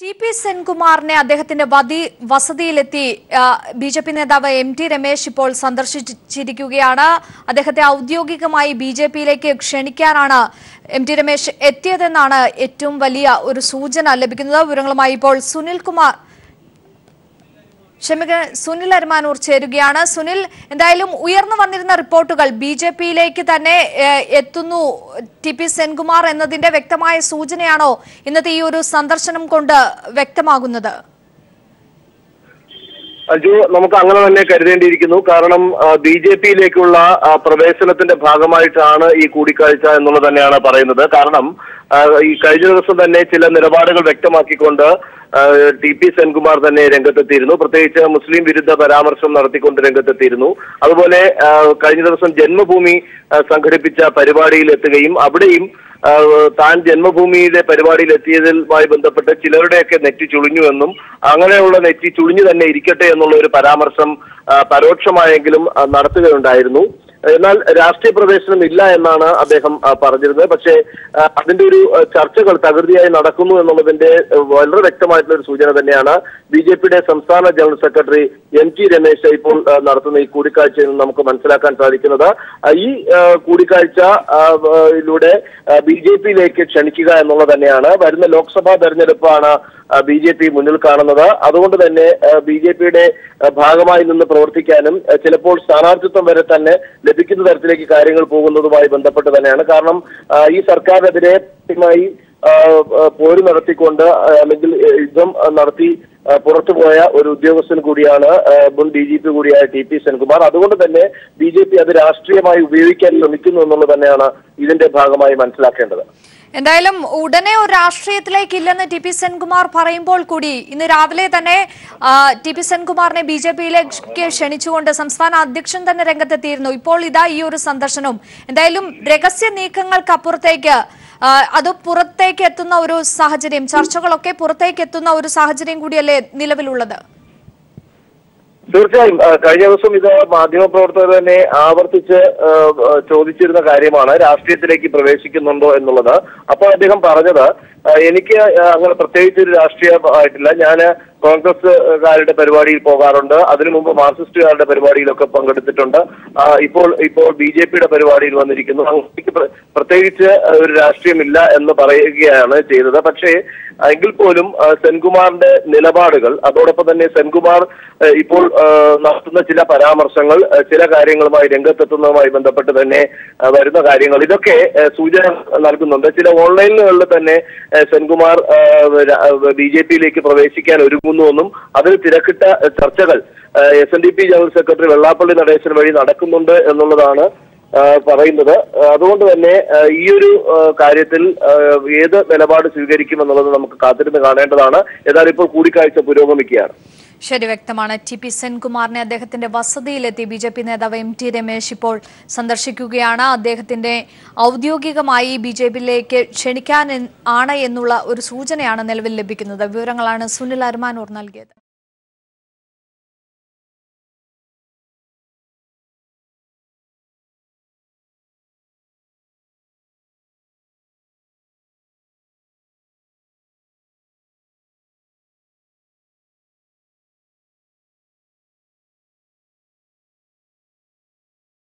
TP. സെൻകുമാറിനെ അദ്ദേഹത്തിന്റെ വസതിയിലെത്തി BJP. നേതാവ് എം.ടി. രമേശ് ഇപ്പോൾ സന്ദർശിച്ചിരിക്കുകയാണ്. അദ്ദേഹത്തെ ഔദ്യോഗികമായി ബി.ജെ.പിയിലേക്ക് ക്ഷണിക്കാനാണ് എം.ടി. രമേശ് എത്തിയതെന്നാണ് ഏറ്റവും വലിയ ഒരു സൂചന ലഭിക്കുന്നത്. വിവരങ്ങളുമായി ഇപ്പോൾ സുനിൽ അരമാനൂർ ചേരുകയാണ്. സുനിൽ, എന്തായാലും ഉയർന്നു വന്നിരുന്ന റിപ്പോർട്ടുകൾ ബി.ജെ.പിയിലേക്ക് തന്നെ എത്തുന്നു ടി.പി. സെൻകുമാർ എന്നതിന്റെ വ്യക്തമായ സൂചനയാണോ ഇന്നത്തെ ഈ ഒരു സന്ദർശനം കൊണ്ട് വ്യക്തമാകുന്നത്? അജു, നമുക്ക് അങ്ങനെ തന്നെ കരുതേണ്ടിയിരിക്കുന്നു. കാരണം ബി.ജെ.പിയിലേക്കുള്ള പ്രവേശനത്തിന്റെ ഭാഗമായിട്ടാണ് ഈ കൂടിക്കാഴ്ച എന്നുള്ളത് തന്നെയാണ് പറയുന്നത്. കാരണം ഈ കഴിഞ്ഞ ദിവസം തന്നെ ചില നിലപാടുകൾ വ്യക്തമാക്കിക്കൊണ്ട് ടി.പി. സെൻകുമാർ തന്നെ രംഗത്തെത്തിയിരുന്നു. പ്രത്യേകിച്ച് മുസ്ലിം വിരുദ്ധ പരാമർശം നടത്തിക്കൊണ്ട് രംഗത്തെത്തിയിരുന്നു. അതുപോലെ കഴിഞ്ഞ ദിവസം ജന്മഭൂമി സംഘടിപ്പിച്ച പരിപാടിയിൽ എത്തുകയും അവിടെയും താൻ ജന്മഭൂമിയിലെ പരിപാടിയിൽ എത്തിയതുമായി ബന്ധപ്പെട്ട് ചിലരുടെയൊക്കെ നെറ്റി ചുളിഞ്ഞുവെന്നും അങ്ങനെയുള്ള നെറ്റി ചുളിഞ്ഞു തന്നെ ഇരിക്കട്ടെ എന്നുള്ള ഒരു പരാമർശം പരോക്ഷമായെങ്കിലും നടത്തുകയുണ്ടായിരുന്നു. എന്നാൽ രാഷ്ട്രീയ പ്രവേശനം ഇല്ല എന്നാണ് അദ്ദേഹം പറഞ്ഞിരുന്നത്. പക്ഷേ അതിന്റെ ഒരു ചർച്ചകൾ തകൃതിയായി നടക്കുന്നു എന്നുള്ളതിന്റെ വളരെ വ്യക്തമായിട്ടുള്ള ഒരു സൂചന തന്നെയാണ് ബി.ജെ.പിയുടെ സംസ്ഥാന ജനറൽ സെക്രട്ടറി എം.ടി. രമേശ് ഇപ്പോൾ നടത്തുന്ന ഈ കൂടിക്കാഴ്ചയിൽ നിന്ന് നമുക്ക് മനസ്സിലാക്കാൻ സാധിക്കുന്നത്. ഈ കൂടിക്കാഴ്ചയിലൂടെ ബി.ജെ.പിയിലേക്ക് ക്ഷണിക്കുക എന്നുള്ളത് തന്നെയാണ്. വരുന്ന ലോക്സഭാ തെരഞ്ഞെടുപ്പാണ് ബി.ജെ.പി മുന്നിൽ കാണുന്നത്. അതുകൊണ്ട് തന്നെ ബി.ജെ.പിയുടെ ഭാഗമായി നിന്ന് പ്രവർത്തിക്കാനും ചിലപ്പോൾ സ്ഥാനാർത്ഥിത്വം വരെ തന്നെ ലഭിക്കുന്ന തരത്തിലേക്ക് കാര്യങ്ങൾ പോകുന്നതുമായി ബന്ധപ്പെട്ട് തന്നെയാണ്. കാരണം ഈ സർക്കാരിനെതിരെ പോര് നടത്തിക്കൊണ്ട് അല്ലെങ്കിൽ യുദ്ധം നടത്തി പുറത്തുപോയ ഒരു ഉദ്യോഗസ്ഥൻ കൂടിയാണ് മുൻ DGP കൂടിയായ ടി.പി. സെൻകുമാർ. അതുകൊണ്ട് തന്നെ ബി.ജെ.പി അത് രാഷ്ട്രീയമായി ഉപയോഗിക്കാൻ ശ്രമിക്കുന്നു എന്നുള്ളത് തന്നെയാണ് ഇതിന്റെ ഭാഗമായി മനസ്സിലാക്കേണ്ടത്. എന്തായാലും ഉടനെ ഒരു രാഷ്ട്രീയത്തിലേക്ക് ഇല്ലെന്ന് ടി.പി. സെൻകുമാർ പറയുമ്പോൾ കൂടി ഇന്ന് രാവിലെ തന്നെ ടി.പി. സെൻകുമാറിനെ ബി.ജെ.പിയിലേക്ക് ക്ഷണിച്ചുകൊണ്ട് സംസ്ഥാന അധ്യക്ഷൻ തന്നെ രംഗത്തെത്തിയിരുന്നു. ഇപ്പോൾ ഇതാ ഈ ഒരു സന്ദർശനവും. എന്തായാലും രഹസ്യ നീക്കങ്ങൾക്കപ്പുറത്തേക്ക് അത് പുറത്തേക്ക് എത്തുന്ന ഒരു സാഹചര്യം, ചർച്ചകളൊക്കെ പുറത്തേക്ക് എത്തുന്ന ഒരു സാഹചര്യം കൂടിയല്ലേ നിലവിലുള്ളത്? തീർച്ചയായും കഴിഞ്ഞ ദിവസം ഇത് മാധ്യമപ്രവർത്തകർ തന്നെ ആവർത്തിച്ച് ചോദിച്ചിരുന്ന കാര്യമാണ്, രാഷ്ട്രീയത്തിലേക്ക് പ്രവേശിക്കുന്നുണ്ടോ എന്നുള്ളത്. അപ്പോൾ അദ്ദേഹം പറഞ്ഞത്, എനിക്ക് അങ്ങനെ പ്രത്യേകിച്ച് ഒരു രാഷ്ട്രീയമായിട്ടില്ല, ഞാൻ കോൺഗ്രസ്സുകാരുടെ പരിപാടിയിൽ പോകാറുണ്ട്, അതിനു മുമ്പ് മാർക്സിസ്റ്റുകാരുടെ പരിപാടിയിലൊക്കെ പങ്കെടുത്തിട്ടുണ്ട്, ഇപ്പോൾ ബി.ജെ.പിയുടെ പരിപാടിയിൽ വന്നിരിക്കുന്നു, എനിക്ക് പ്രത്യേകിച്ച് ഒരു രാഷ്ട്രീയമില്ല എന്ന് പറയുകയാണ് ചെയ്തത്. പക്ഷേ എങ്കിൽ പോലും സെൻകുമാറിന്റെ നിലപാടുകൾ, അതോടൊപ്പം തന്നെ സെൻകുമാർ ഇപ്പോൾ നടത്തുന്ന ചില പരാമർശങ്ങൾ, ചില കാര്യങ്ങളുമായി രംഗത്തെത്തുന്നതുമായി ബന്ധപ്പെട്ട് തന്നെ വരുന്ന കാര്യങ്ങൾ, ഇതൊക്കെ സൂചന നൽകുന്നുണ്ട്. ചില ഓൺലൈനുകളിൽ തന്നെ സെൻകുമാർ ബി.ജെ.പിയിലേക്ക് പ്രവേശിക്കാൻ ഒരുങ്ങുന്നുവെന്നും അതിൽ തിരക്കിട്ട ചർച്ചകൾ SNDP general secretary Vellappally Natesan വഴി നടക്കുന്നുണ്ട് എന്നുള്ളതാണ് പറയുന്നത്. അതുകൊണ്ട് തന്നെ ഈ ഒരു കാര്യത്തിൽ ഏത് നിലപാട് സ്വീകരിക്കുമെന്നുള്ളത് നമുക്ക് കാത്തിരുന്ന് കാണേണ്ടതാണ്. ഏതായാലും ഇപ്പോൾ കൂടിക്കാഴ്ച പുരോഗമിക്കുകയാണ്. ശരി, വ്യക്തമാണ്. ടി.പി. സെൻകുമാറിനെ അദ്ദേഹത്തിന്റെ വസതിയിലെത്തി ബി.ജെ.പി. നേതാവ് എം.ടി. രമേശ് ഇപ്പോൾ സന്ദർശിക്കുകയാണ്. അദ്ദേഹത്തിന്റെ ഔദ്യോഗികമായി ബി.ജെ.പിയിലേക്ക് ക്ഷണിക്കാൻ ആണ് എന്നുള്ള ഒരു സൂചനയാണ് നിലവിൽ ലഭിക്കുന്നത്. വിവരങ്ങളാണ് സുനിൽ അരമാനൂർ നൽകിയത്.